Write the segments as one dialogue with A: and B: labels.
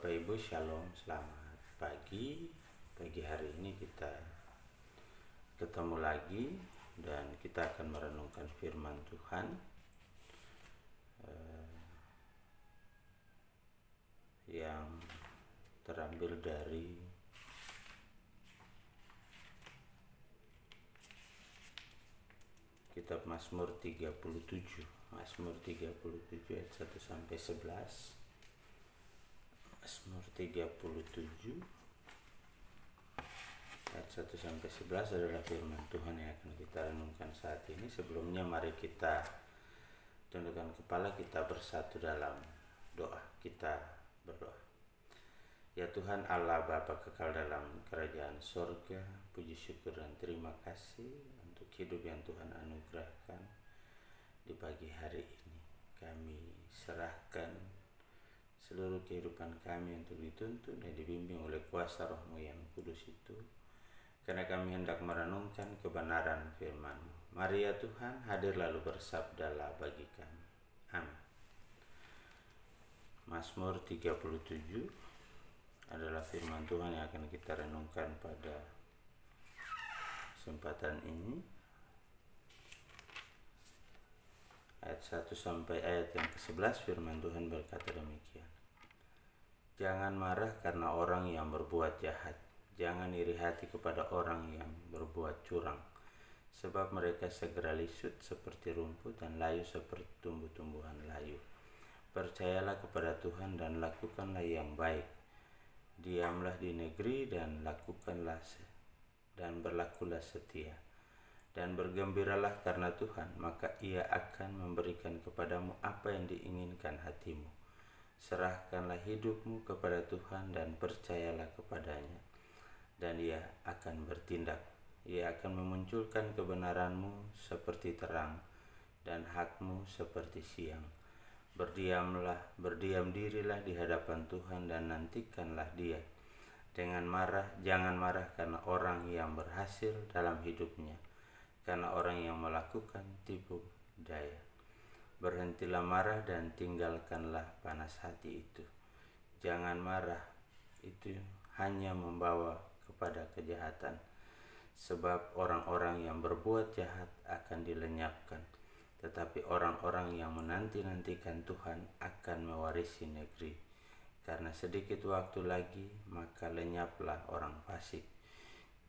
A: Bapak Ibu, Shalom, selamat pagi. Pagi hari ini kita ketemu lagi dan kita akan merenungkan firman Tuhan yang terambil dari kitab Mazmur 37. Mazmur 37 ayat 1 sampai 11. Mazmur 37 ayat 1 sampai 11 adalah firman Tuhan yang akan kita renungkan saat ini. Sebelumnya mari kita tundukkan kepala, kita bersatu dalam doa. Kita berdoa. Ya Tuhan Allah Bapa kekal dalam kerajaan sorga, puji syukur dan terima kasih untuk hidup yang Tuhan anugerahkan di pagi hari ini. Kami serahkan seluruh kehidupan kami untuk dituntun dan dibimbing oleh kuasa Roh-Mu yang kudus itu, karena kami hendak merenungkan kebenaran firman-Mu. Mari ya Tuhan, hadir lalu bersabdalah bagi kami. Amin. Mazmur 37 adalah firman Tuhan yang akan kita renungkan pada kesempatan ini. Ayat 1 sampai ayat yang ke-11 firman Tuhan berkata demikian. Jangan marah karena orang yang berbuat jahat. Jangan iri hati kepada orang yang berbuat curang. Sebab mereka segera lisut seperti rumput dan layu seperti tumbuh-tumbuhan layu. Percayalah kepada Tuhan dan lakukanlah yang baik. Diamlah di negeri dan berlakulah setia. Dan bergembiralah karena Tuhan, maka Ia akan memberikan kepadamu apa yang diinginkan hatimu. Serahkanlah hidupmu kepada Tuhan dan percayalah kepadanya, dan Ia akan bertindak. Ia akan memunculkan kebenaranmu seperti terang dan hakmu seperti siang. Berdiam dirilah di hadapan Tuhan dan nantikanlah Dia. Jangan marah karena orang yang berhasil dalam hidupnya, karena orang yang melakukan tipu daya. Berhentilah marah dan tinggalkanlah panas hati itu. Jangan marah, itu hanya membawa kepada kejahatan. Sebab orang-orang yang berbuat jahat akan dilenyapkan, tetapi orang-orang yang menanti-nantikan Tuhan akan mewarisi negeri. Karena sedikit waktu lagi, maka lenyaplah orang fasik.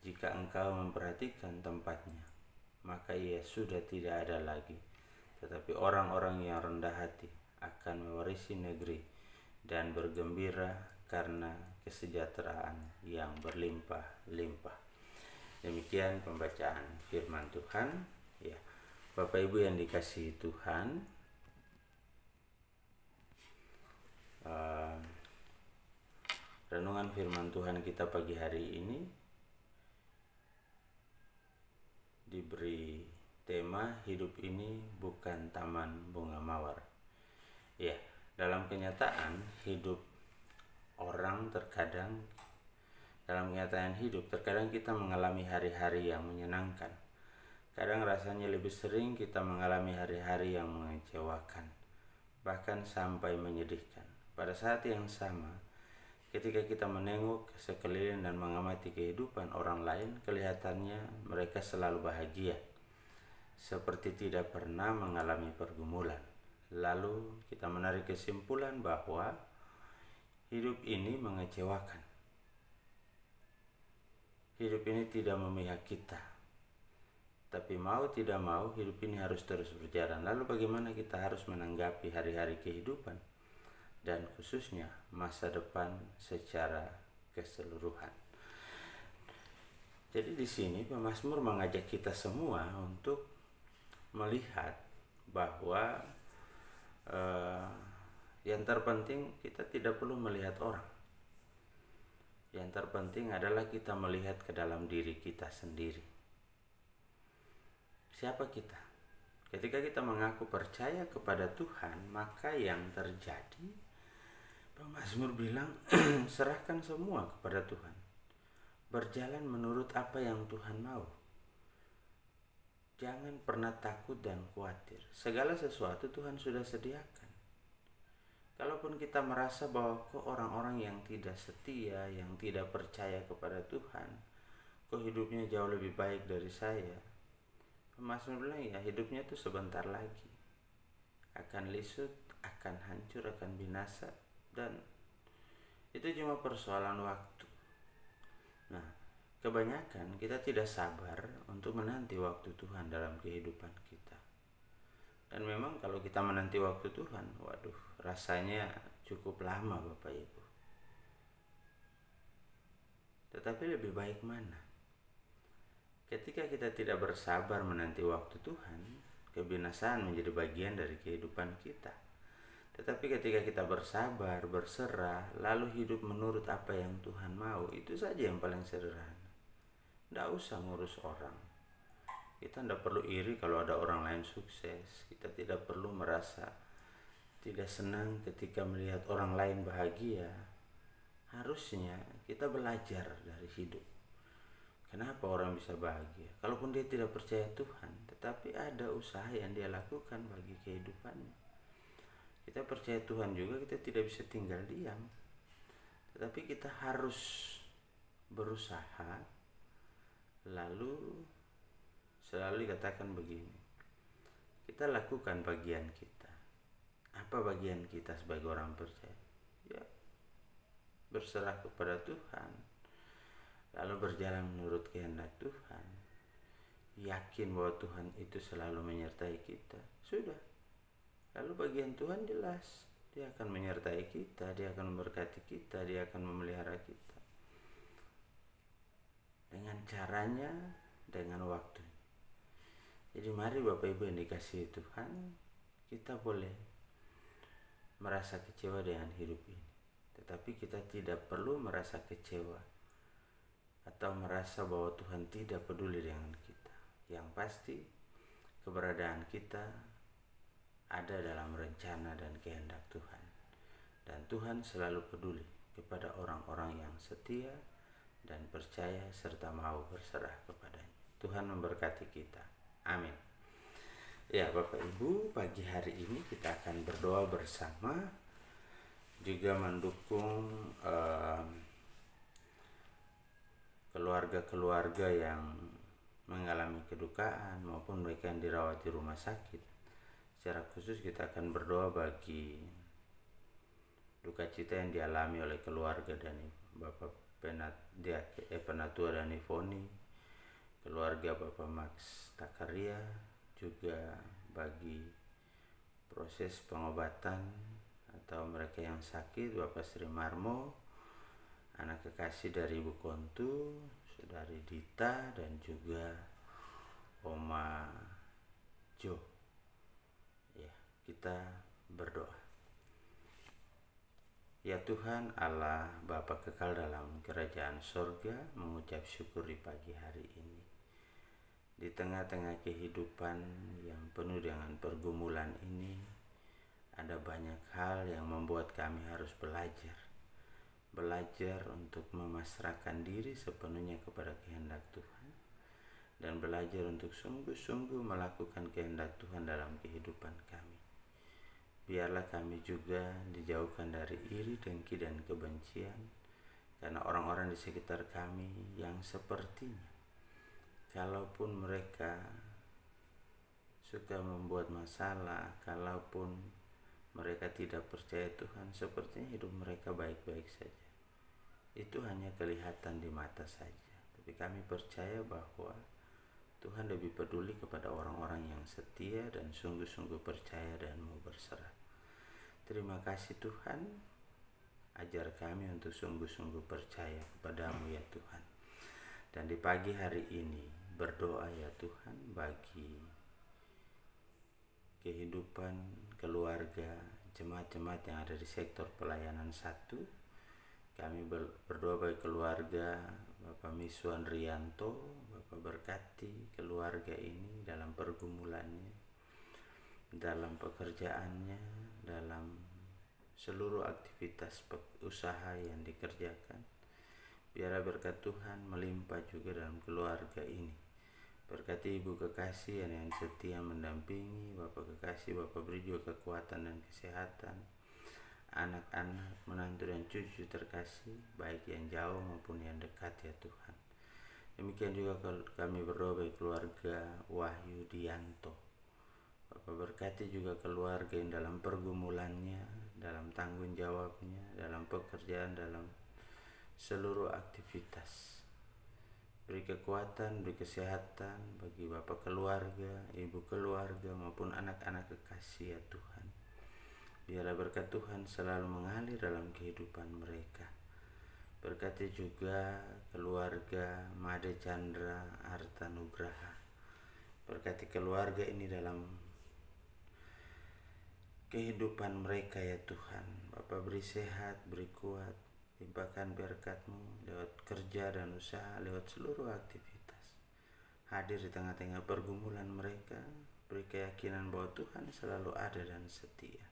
A: Jika engkau memperhatikan tempatnya, maka ia sudah tidak ada lagi. Tetapi orang-orang yang rendah hati akan mewarisi negeri dan bergembira karena kesejahteraan yang berlimpah-limpah. Demikian pembacaan firman Tuhan. Ya, Bapak Ibu yang dikasihi Tuhan, renungan firman Tuhan kita pagi hari ini diberi tema hidup ini bukan taman bunga mawar. Ya, dalam kenyataan hidup orang terkadang kita mengalami hari-hari yang menyenangkan. Kadang rasanya lebih sering kita mengalami hari-hari yang mengecewakan, bahkan sampai menyedihkan. Pada saat yang sama, ketika kita menengok sekeliling dan mengamati kehidupan orang lain, kelihatannya mereka selalu bahagia, seperti tidak pernah mengalami pergumulan. Lalu kita menarik kesimpulan bahwa hidup ini mengecewakan. Hidup ini tidak memihak kita. Tapi mau tidak mau, hidup ini harus terus berjalan. Lalu bagaimana kita harus menanggapi hari-hari kehidupan dan khususnya masa depan secara keseluruhan? Jadi di sini pemazmur mengajak kita semua untuk melihat bahwa yang terpenting kita tidak perlu melihat orang. Yang terpenting adalah kita melihat ke dalam diri kita sendiri. Siapa kita? Ketika kita mengaku percaya kepada Tuhan, maka yang terjadi, pemazmur bilang, serahkan semua kepada Tuhan. Berjalan menurut apa yang Tuhan mau. Jangan pernah takut dan khawatir. Segala sesuatu Tuhan sudah sediakan. Kalaupun kita merasa bahwa kok orang-orang yang tidak setia, yang tidak percaya kepada Tuhan, kok hidupnya jauh lebih baik dari saya, Mazmur bilang ya hidupnya itu sebentar lagi akan lisut, akan hancur, akan binasa, dan itu cuma persoalan waktu. Nah, kebanyakan kita tidak sabar untuk menanti waktu Tuhan dalam kehidupan kita. Dan memang kalau kita menanti waktu Tuhan, waduh, rasanya cukup lama Bapak Ibu. Tetapi lebih baik mana? Ketika kita tidak bersabar menanti waktu Tuhan, kebinasaan menjadi bagian dari kehidupan kita. Tetapi ketika kita bersabar, berserah, lalu hidup menurut apa yang Tuhan mau, itu saja yang paling sederhana. Tidak usah ngurus orang. Kita tidak perlu iri kalau ada orang lain sukses. Kita tidak perlu merasa tidak senang ketika melihat orang lain bahagia. Harusnya kita belajar dari hidup. Kenapa orang bisa bahagia? Kalaupun dia tidak percaya Tuhan, tetapi ada usaha yang dia lakukan bagi kehidupannya. Kita percaya Tuhan juga, kita tidak bisa tinggal diam. Tetapi kita harus berusaha. Lalu selalu dikatakan begini, kita lakukan bagian kita. Apa bagian kita sebagai orang percaya? Ya, berserah kepada Tuhan, lalu berjalan menurut kehendak Tuhan, yakin bahwa Tuhan itu selalu menyertai kita. Sudah. Lalu bagian Tuhan jelas, Dia akan menyertai kita, Dia akan memberkati kita, Dia akan memelihara kita. Dengan caranya, dengan waktunya. Jadi mari Bapak Ibu yang dikasihi Tuhan, kita boleh merasa kecewa dengan hidup ini. Tetapi kita tidak perlu merasa kecewa atau merasa bahwa Tuhan tidak peduli dengan kita. Yang pasti keberadaan kita ada dalam rencana dan kehendak Tuhan. Dan Tuhan selalu peduli kepada orang-orang yang setia dan percaya serta mau berserah kepadanya. Tuhan memberkati kita. Amin. Ya Bapak Ibu, pagi hari ini kita akan berdoa bersama, juga mendukung keluarga-keluarga yang mengalami kedukaan maupun mereka yang dirawat di rumah sakit. Secara khusus kita akan berdoa bagi duka cita yang dialami oleh keluarga dan Bapak Penatua dan Ivoni, keluarga Bapak Max Takaria, juga bagi proses pengobatan atau mereka yang sakit Bapak Sri Marmo, anak kekasih dari Ibu Kontu, Saudari Dita, dan juga Oma Jo. Ya, kita berdoa. Ya Tuhan Allah Bapa kekal dalam kerajaan sorga, mengucap syukur di pagi hari ini. Di tengah-tengah kehidupan yang penuh dengan pergumulan ini, ada banyak hal yang membuat kami harus belajar. Belajar untuk memasrahkan diri sepenuhnya kepada kehendak Tuhan. Dan belajar untuk sungguh-sungguh melakukan kehendak Tuhan dalam kehidupan kami. Biarlah kami juga dijauhkan dari iri, dengki, dan kebencian, karena orang-orang di sekitar kami yang sepertinya, kalaupun mereka suka membuat masalah, kalaupun mereka tidak percaya Tuhan, sepertinya hidup mereka baik-baik saja. Itu hanya kelihatan di mata saja. Tapi kami percaya bahwa Tuhan lebih peduli kepada orang-orang yang setia dan sungguh-sungguh percaya dan mau berserah. Terima kasih Tuhan, ajar kami untuk sungguh-sungguh percaya kepadamu ya Tuhan. Dan di pagi hari ini berdoa ya Tuhan bagi kehidupan keluarga jemaat-jemaat yang ada di sektor pelayanan 1. Kami berdoa bagi keluarga Bapak Miswan Rianto, Bapak berkati keluarga ini dalam pergumulannya, dalam pekerjaannya, dalam seluruh aktivitas usaha yang dikerjakan. Biarlah berkat Tuhan melimpah juga dalam keluarga ini. Berkati Ibu kekasih yang setia mendampingi, Bapak kekasih, Bapak beri juga kekuatan dan kesehatan. anak-anak, menantu dan cucu terkasih, baik yang jauh maupun yang dekat ya Tuhan. Demikian juga kami berdoa bagi keluarga Wahyu Dianto. Bapak berkati juga keluarga yang dalam pergumulannya, dalam tanggung jawabnya, dalam pekerjaan, dalam seluruh aktivitas. Beri kekuatan, beri kesehatan bagi bapak keluarga, ibu keluarga maupun anak-anak kekasih ya Tuhan. Biarlah berkat Tuhan selalu mengalir dalam kehidupan mereka. Berkati juga keluarga Made Chandra Arta Nugraha. Berkati keluarga ini dalam kehidupan mereka ya Tuhan. Bapa beri sehat, beri kuat, limpahkan berkat-Mu lewat kerja dan usaha, lewat seluruh aktivitas. Hadir di tengah-tengah pergumulan mereka, beri keyakinan bahwa Tuhan selalu ada dan setia.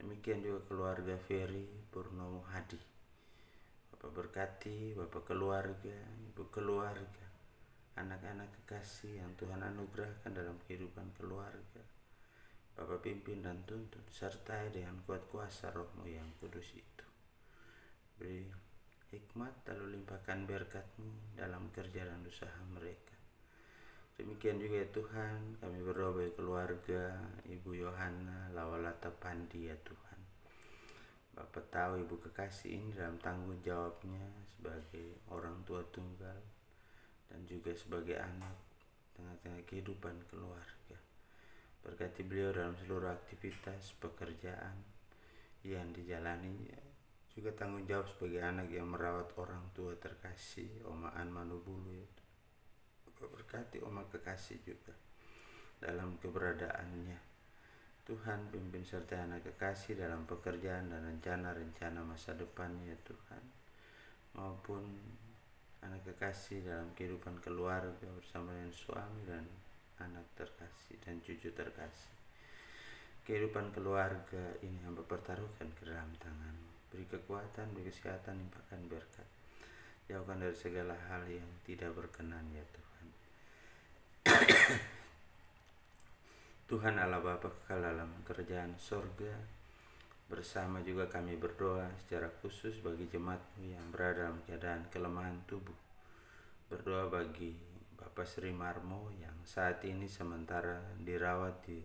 A: Demikian juga keluarga Ferry Purnomo Hadi. Bapak berkati, Bapak keluarga, Ibu keluarga, anak-anak kekasih yang Tuhan anugerahkan dalam kehidupan keluarga. Bapak pimpin dan tuntun, sertai dengan kuat kuasa Roh-Mu yang kudus itu. Beri hikmat lalu limpahkan berkat-Mu dalam kerja dan usaha mereka. Demikian juga ya Tuhan, kami berdoa bagi keluarga Ibu Yohana Lawalata Pandi ya Tuhan. Bapak tahu Ibu kekasih ini dalam tanggung jawabnya sebagai orang tua tunggal dan juga sebagai anak tengah-tengah kehidupan keluarga. Berkati beliau dalam seluruh aktivitas pekerjaan yang dijalani, juga tanggung jawab sebagai anak yang merawat orang tua terkasih Oma An Manubulu itu. Berkati Oma kekasih juga dalam keberadaannya. Tuhan pimpin serta anak kekasih dalam pekerjaan dan rencana-rencana masa depannya Tuhan, maupun anak kekasih dalam kehidupan keluarga bersama dengan suami dan anak terkasih dan cucu terkasih. Kehidupan keluarga ini hamba pertaruhkan ke dalam tangan-Mu. Beri kekuatan, beri kesehatan, limpahkan berkat. Jauhkan dari segala hal yang tidak berkenan ya Tuhan. Tuhan Allah Bapa kekal dalam kerajaan sorga, bersama juga kami berdoa secara khusus bagi jemaat-Mu yang berada dalam keadaan kelemahan tubuh. Berdoa bagi Bapak Sri Marmo yang saat ini sementara dirawat di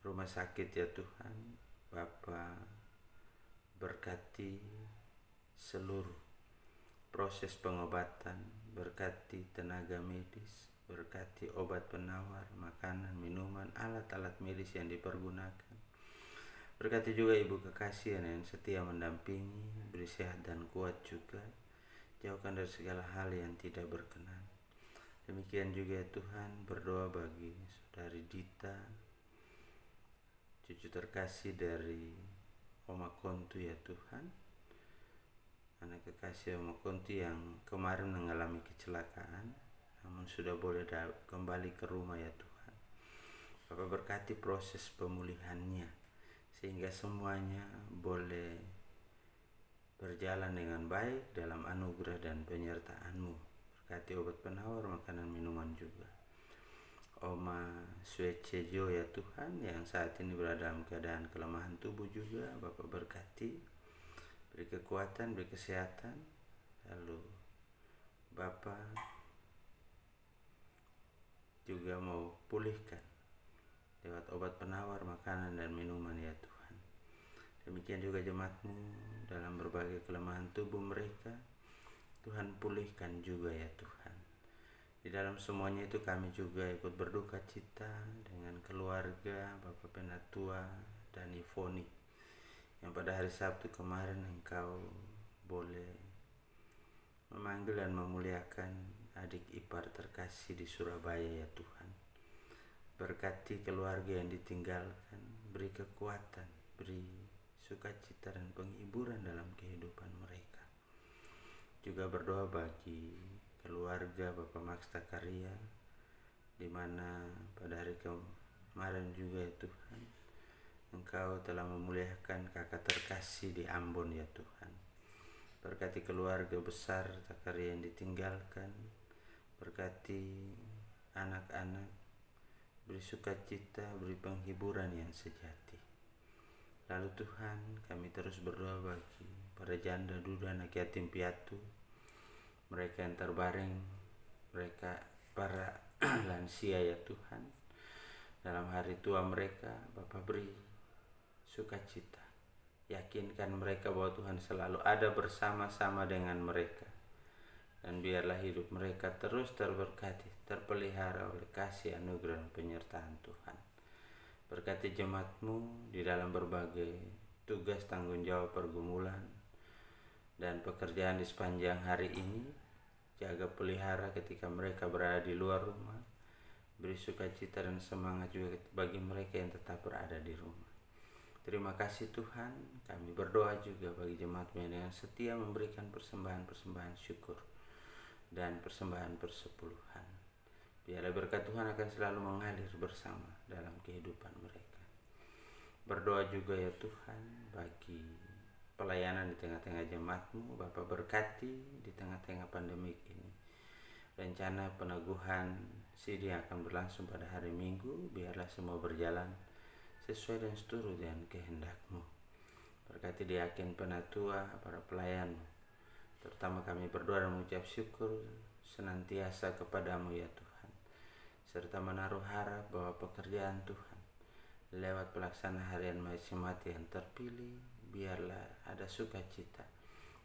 A: rumah sakit ya Tuhan. Bapak berkati seluruh proses pengobatan, berkati tenaga medis, berkati obat penawar, makanan, minuman, alat-alat medis yang dipergunakan. Berkati juga Ibu kekasih yang setia mendampingi, beri sehat dan kuat juga. Jauhkan dari segala hal yang tidak berkenan. Demikian juga Tuhan, berdoa bagi Saudari Dita, cucu terkasih dari Oma Kontu ya Tuhan. Anak kekasih Oma Kontu yang kemarin mengalami kecelakaan, namun sudah boleh kembali ke rumah ya Tuhan. Bapak berkati proses pemulihannya, sehingga semuanya boleh berjalan dengan baik dalam anugerah dan penyertaan-Mu. Berkati obat penawar, makanan, minuman juga. Oma Swecejo ya Tuhan, yang saat ini berada dalam keadaan kelemahan tubuh juga, Bapak berkati, beri kekuatan, beri kesehatan. Lalu Bapak juga mau pulihkan lewat obat penawar, makanan dan minuman ya Tuhan. Demikian juga jemaat-Mu dalam berbagai kelemahan tubuh mereka, Tuhan pulihkan juga ya Tuhan. Di dalam semuanya itu kami juga ikut berduka cita dengan keluarga Bapak Penatua dan Ivoni yang pada hari Sabtu kemarin Engkau boleh memanggil dan memuliakan adik ipar terkasih di Surabaya ya Tuhan. Berkati keluarga yang ditinggalkan, beri kekuatan, beri sukacita dan penghiburan dalam kehidupan mereka. Juga berdoa bagi keluarga Bapak Max Takaria, di mana pada hari kemarin juga ya Tuhan, Engkau telah memuliakan kakak terkasih di Ambon ya Tuhan. Berkati keluarga besar Takaria yang ditinggalkan, berkati anak-anak, beri sukacita, beri penghiburan yang sejati. Lalu Tuhan, kami terus berdoa bagi para janda, duda, anak yatim piatu, mereka yang terbaring, mereka para lansia ya Tuhan. Dalam hari tua mereka, Bapa beri sukacita. Yakinkan mereka bahwa Tuhan selalu ada bersama-sama dengan mereka. Dan biarlah hidup mereka terus terberkati, terpelihara oleh kasih, anugerah, dan penyertaan Tuhan. Berkati jemaat-Mu di dalam berbagai tugas, tanggung jawab, pergumulan, dan pekerjaan di sepanjang hari ini. Jaga pelihara ketika mereka berada di luar rumah. Beri sukacita dan semangat juga bagi mereka yang tetap berada di rumah. Terima kasih Tuhan. Kami berdoa juga bagi jemaat-Mu yang setia memberikan persembahan-persembahan syukur dan persembahan persepuluhan. Biarlah berkat Tuhan akan selalu mengalir bersama dalam kehidupan mereka. Berdoa juga ya Tuhan bagi pelayanan di tengah-tengah jemaat-Mu. Bapa berkati di tengah-tengah pandemik ini. Rencana peneguhan CD akan berlangsung pada hari Minggu. Biarlah semua berjalan sesuai dan seturut dengan kehendak-Mu. Berkati diaken penatua, para pelayan-Mu. Terutama kami berdoa dan mengucap syukur senantiasa kepada-Mu ya Tuhan. Serta menaruh harap bahwa pekerjaan Tuhan lewat pelaksanaan harian jemaat yang terpilih, biarlah ada sukacita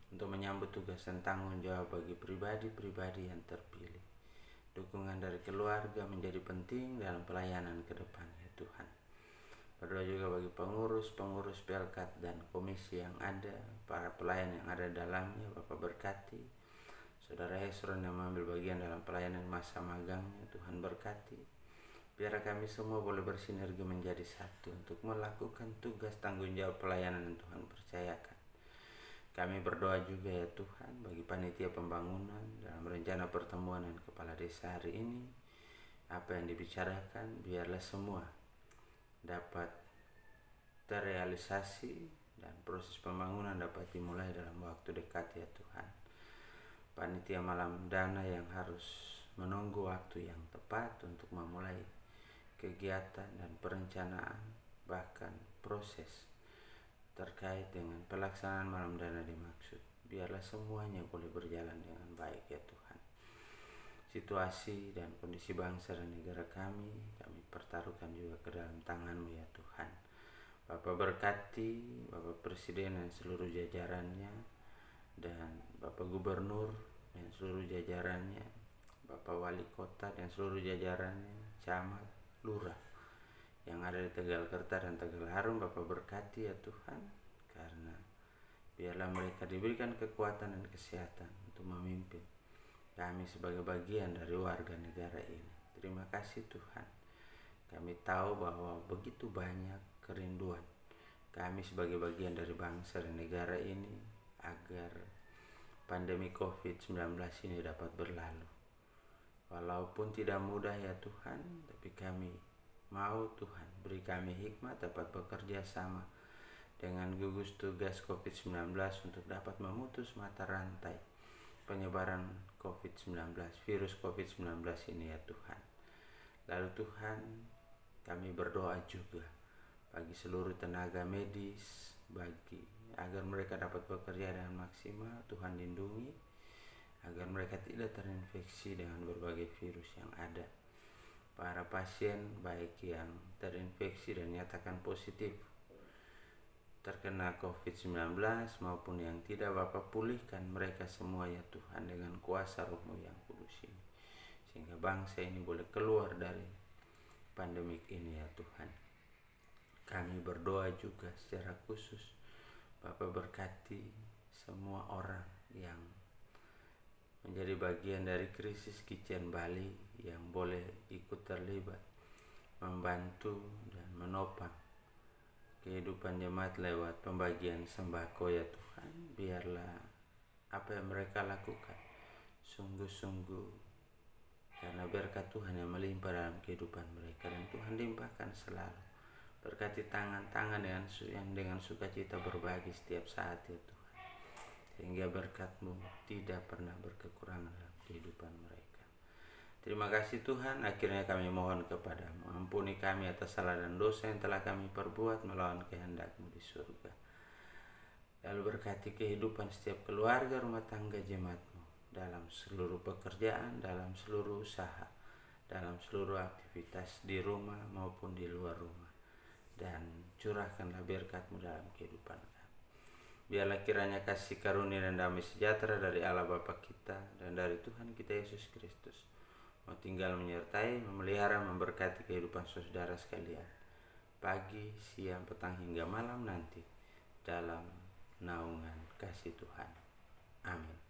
A: untuk menyambut tugas dan tanggung jawab bagi pribadi-pribadi yang terpilih. Dukungan dari keluarga menjadi penting dalam pelayanan ke depan ya Tuhan. Berdoa juga bagi pengurus Pelkat dan komisi yang ada, para pelayan yang ada dalamnya. Bapak berkati Saudara Hesron yang mengambil bagian dalam pelayanan masa magangnya. Tuhan berkati. Biar kami semua boleh bersinergi menjadi satu untuk melakukan tugas tanggung jawab pelayanan yang Tuhan percayakan. Kami berdoa juga ya Tuhan bagi panitia pembangunan dalam rencana pertemuan dengan kepala desa hari ini. Apa yang dibicarakan biarlah semua dapat terrealisasi dan proses pembangunan dapat dimulai dalam waktu dekat ya Tuhan. Panitia malam dana yang harus menunggu waktu yang tepat untuk memulai kegiatan dan perencanaan, bahkan proses terkait dengan pelaksanaan malam dana dimaksud. Biarlah semuanya boleh berjalan dengan baik ya Tuhan. Situasi dan kondisi bangsa dan negara kami pertaruhkan juga ke dalam tangan-Mu ya Tuhan. Bapak berkati Bapak Presiden dan seluruh jajarannya, dan Bapak Gubernur dan seluruh jajarannya, Bapak Wali Kota dan seluruh jajarannya, camat, lurah yang ada di Tegalkerta dan Tegal Harum. Bapak berkati ya Tuhan, karena biarlah mereka diberikan kekuatan dan kesehatan untuk memimpin kami sebagai bagian dari warga negara ini. Terima kasih Tuhan. Kami tahu bahwa begitu banyak kerinduan kami sebagai bagian dari bangsa dan negara ini agar pandemi COVID-19 ini dapat berlalu. Walaupun tidak mudah ya Tuhan, tapi kami mau Tuhan beri kami hikmat dapat bekerja sama dengan gugus tugas COVID-19 untuk dapat memutus mata rantai penyebaran COVID-19, virus COVID-19 ini ya Tuhan. Lalu Tuhan, kami berdoa juga bagi seluruh tenaga medis, agar mereka dapat bekerja dengan maksimal. Tuhan lindungi agar mereka tidak terinfeksi dengan berbagai virus yang ada. Para pasien baik yang terinfeksi dan nyatakan positif terkena COVID-19 maupun yang tidak, Bapa pulihkan mereka semua ya Tuhan dengan kuasa Roh-Mu yang kudus ini, sehingga bangsa ini boleh keluar dari pandemik ini ya Tuhan. Kami berdoa juga secara khusus Bapa berkati semua orang yang menjadi bagian dari krisis Kitchen Bali yang boleh ikut terlibat membantu dan menopang kehidupan jemaat lewat pembagian sembako ya Tuhan. Biarlah apa yang mereka lakukan sungguh-sungguh karena berkat Tuhan yang melimpah dalam kehidupan mereka, dan Tuhan limpahkan selalu. Berkati tangan-tangan yang dengan sukacita berbagi setiap saat ya Tuhan, sehingga berkat-Mu tidak pernah berkekurangan dalam kehidupan mereka. Terima kasih Tuhan, akhirnya kami mohon kepadamu. Ampuni kami atas salah dan dosa yang telah kami perbuat melawan kehendak-Mu di surga. Lalu berkati kehidupan setiap keluarga, rumah tangga jemaat-Mu, dalam seluruh pekerjaan, dalam seluruh usaha, dalam seluruh aktivitas di rumah maupun di luar rumah. Dan curahkanlah berkat-Mu dalam kehidupan kami. Biarlah kiranya kasih karunia dan damai sejahtera dari Allah Bapa kita dan dari Tuhan kita Yesus Kristus mau tinggal menyertai, memelihara, memberkati kehidupan saudara sekalian, pagi, siang, petang hingga malam nanti, dalam naungan kasih Tuhan. Amin.